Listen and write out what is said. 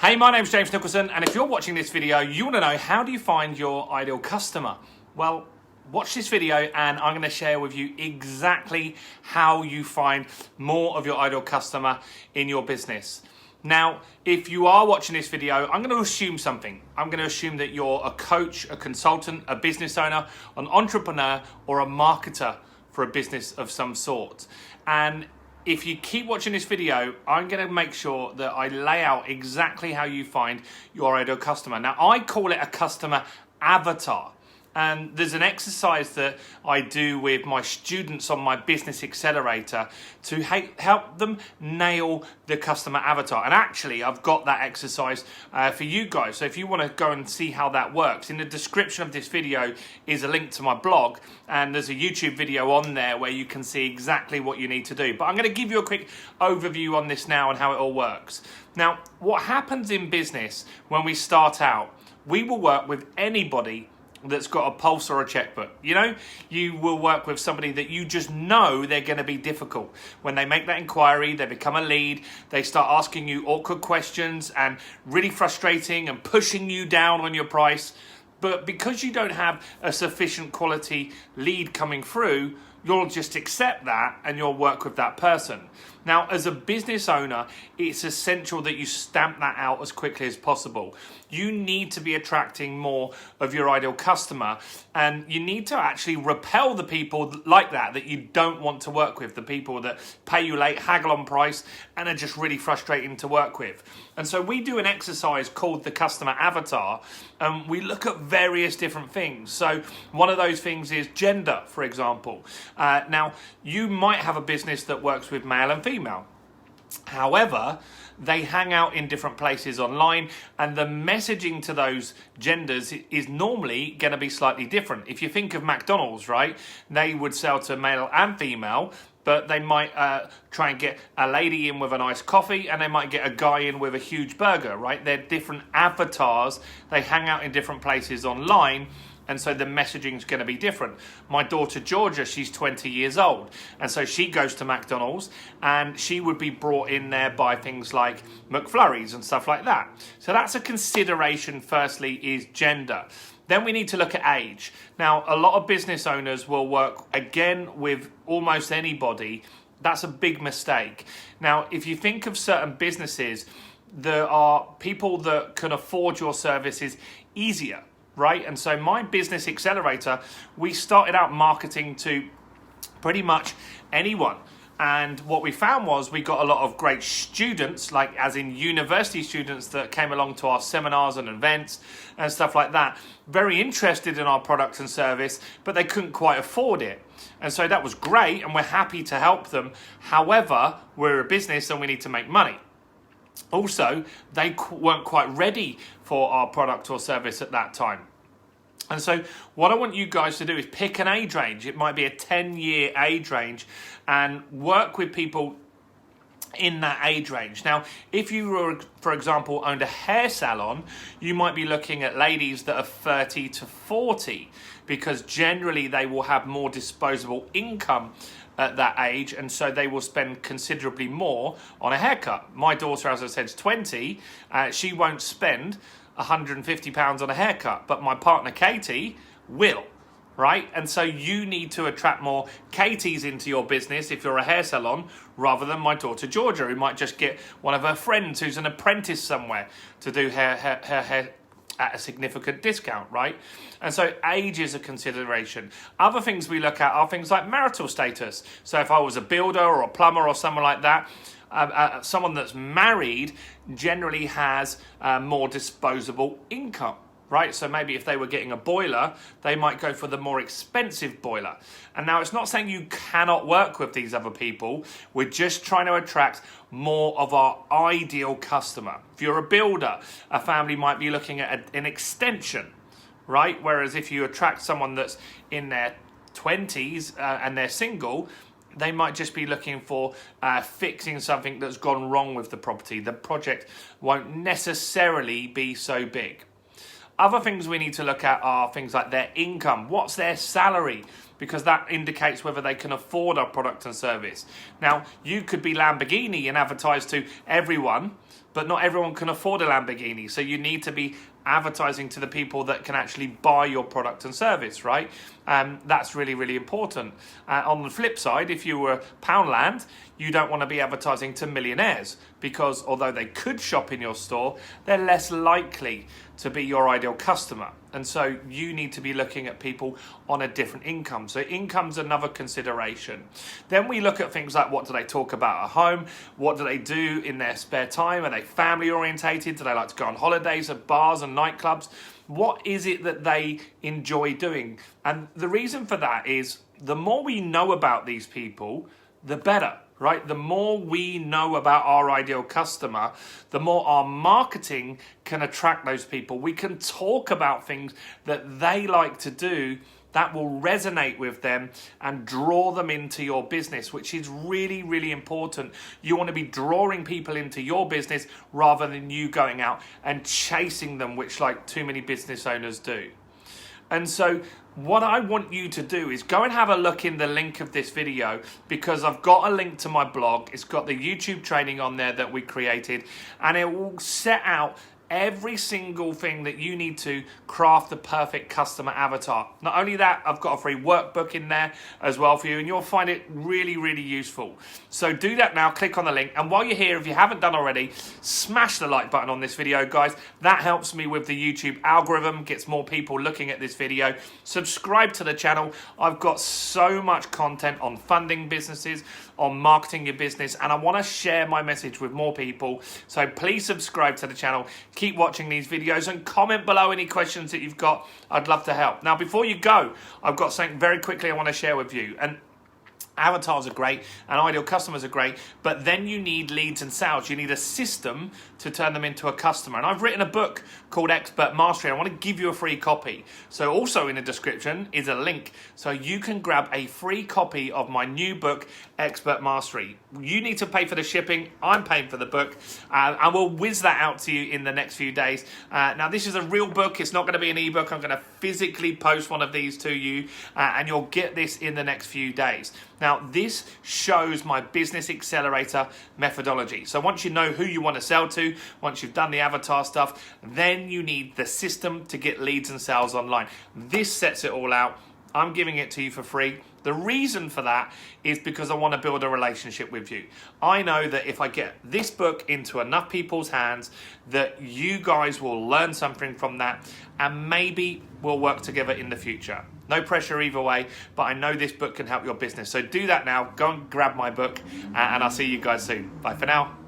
Hey, my name's James Nicholson, and if you're watching this video, you want to know, how do you find your ideal customer? Well, watch this video and I'm going to share with you exactly how you find more of your ideal customer in your business. Now, if you are watching this video, I'm going to assume something. I'm going to assume that you're a coach, a consultant, a business owner, an entrepreneur, or a marketer for a business of some sort. And if you keep watching this video, I'm going to make sure that I lay out exactly how you find your ideal customer. Now, I call it a customer avatar. And there's an exercise that I do with my students on my Business Accelerator to help them nail the customer avatar. And actually, I've got that exercise for you guys. So if you want to go and see how that works, in the description of this video is a link to my blog. And there's a YouTube video on there where you can see exactly what you need to do. But I'm going to give you a quick overview on this now and how it all works. Now, what happens in business when we start out, we will work with anybody that's got a pulse or a checkbook. You will work with somebody that you just know they're going to be difficult. When they make that inquiry, they become a lead, they start asking you awkward questions and really frustrating and pushing you down on your price. But because you don't have a sufficient quality lead coming through, you'll just accept that and you'll work with that person. Now, as a business owner, it's essential that you stamp that out as quickly as possible. You need to be attracting more of your ideal customer, and you need to actually repel the people like that you don't want to work with, the people that pay you late, haggle on price, and are just really frustrating to work with. And so we do an exercise called the customer avatar, and we look at various different things. So one of those things is gender, for example. Now, you might have a business that works with male and female. However, they hang out in different places online, and the messaging to those genders is normally going to be slightly different. If you think of McDonald's, right, they would sell to male and female, but they might try and get a lady in with a nice coffee, and they might get a guy in with a huge burger, right? They're different avatars. They hang out in different places online, and so the messaging is going to be different. My daughter Georgia, she's 20 years old, and so she goes to McDonald's, and she would be brought in there by things like McFlurries and stuff like that. So that's a consideration. Firstly is gender. Then we need to look at age. Now, a lot of business owners will work, again, with almost anybody. That's a big mistake. Now, if you think of certain businesses, there are people that can afford your services easier, right? And so my Business Accelerator, we started out marketing to pretty much anyone. And what we found was we got a lot of great students, like as in university students that came along to our seminars and events and stuff like that, very interested in our product and service, but they couldn't quite afford it. And so that was great, and we're happy to help them. However, we're a business and we need to make money. Also, they weren't quite ready for our product or service at that time. And so what I want you guys to do is pick an age range. It might be a 10-year age range, and work with people in that age range. Now, if you were, for example, owned a hair salon, you might be looking at ladies that are 30 to 40, because generally they will have more disposable income at that age, and so they will spend considerably more on a haircut. My daughter, as I said, is 20. She won't spend £150 on a haircut, but my partner Katie will, right? And so you need to attract more Katies into your business if you're a hair salon, rather than my daughter Georgia, who might just get one of her friends who's an apprentice somewhere to do her hair at a significant discount, right? And so age is a consideration. Other things we look at are things like marital status. So if I was a builder or a plumber or someone like that, someone that's married generally has more disposable income, right? So maybe if they were getting a boiler, they might go for the more expensive boiler. And now, it's not saying you cannot work with these other people. We're just trying to attract more of our ideal customer. If you're a builder, a family might be looking at an extension, right? Whereas if you attract someone that's in their 20s and they're single, they might just be looking for fixing something that's gone wrong with the property. The project won't necessarily be so big. Other things we need to look at are things like their income. What's their salary? because that indicates whether they can afford our product and service. Now, you could be Lamborghini and advertise to everyone, but not everyone can afford a Lamborghini. So you need to be advertising to the people that can actually buy your product and service, right? That's really, really important. On the flip side, if you were Poundland, you don't want to be advertising to millionaires, because although they could shop in your store, they're less likely to be your ideal customer. And so you need to be looking at people on a different income. So income's another consideration. Then we look at things like, what do they talk about at home? What do they do in their spare time? Are they family orientated? Do they like to go on holidays at bars and nightclubs? What is it that they enjoy doing? And the reason for that is the more we know about these people, the better. Right? The more we know about our ideal customer, the more our marketing can attract those people. We can talk about things that they like to do that will resonate with them and draw them into your business, which is really, really important. You want to be drawing people into your business rather than you going out and chasing them, which like too many business owners do. And so what I want you to do is go and have a look in the link of this video, because I've got a link to my blog. It's got the YouTube training on there that we created, and it will set out every single thing that you need to craft the perfect customer avatar. Not only that, I've got a free workbook in there as well for you, and you'll find it really, really useful. So do that now, click on the link, and while you're here, if you haven't done already, smash the like button on this video, guys. That helps me with the YouTube algorithm, gets more people looking at this video. Subscribe to the channel. I've got so much content on funding businesses, on marketing your business, and I want to share my message with more people. So please subscribe to the channel. Keep watching these videos and comment below any questions that you've got. I'd love to help. Now, before you go, I've got something very quickly I want to share with you. And avatars are great and ideal customers are great, but then you need leads and sales. You need a system to turn them into a customer. And I've written a book called Expert Mastery. I want to give you a free copy. So also in the description is a link so you can grab a free copy of my new book, Expert Mastery. You need to pay for the shipping. I'm paying for the book. I will whiz that out to you in the next few days. Now, this is a real book. It's not going to be an ebook. I'm going to physically post one of these to you, and you'll get this in the next few days. Now, this shows my business accelerator methodology. So once you know who you want to sell to, once you've done the avatar stuff, then you need the system to get leads and sales online. This sets it all out. I'm giving it to you for free. The reason for that is because I want to build a relationship with you. I know that if I get this book into enough people's hands, that you guys will learn something from that, and maybe we'll work together in the future. No pressure either way, but I know this book can help your business. So do that now. Go and grab my book, and I'll see you guys soon. Bye for now.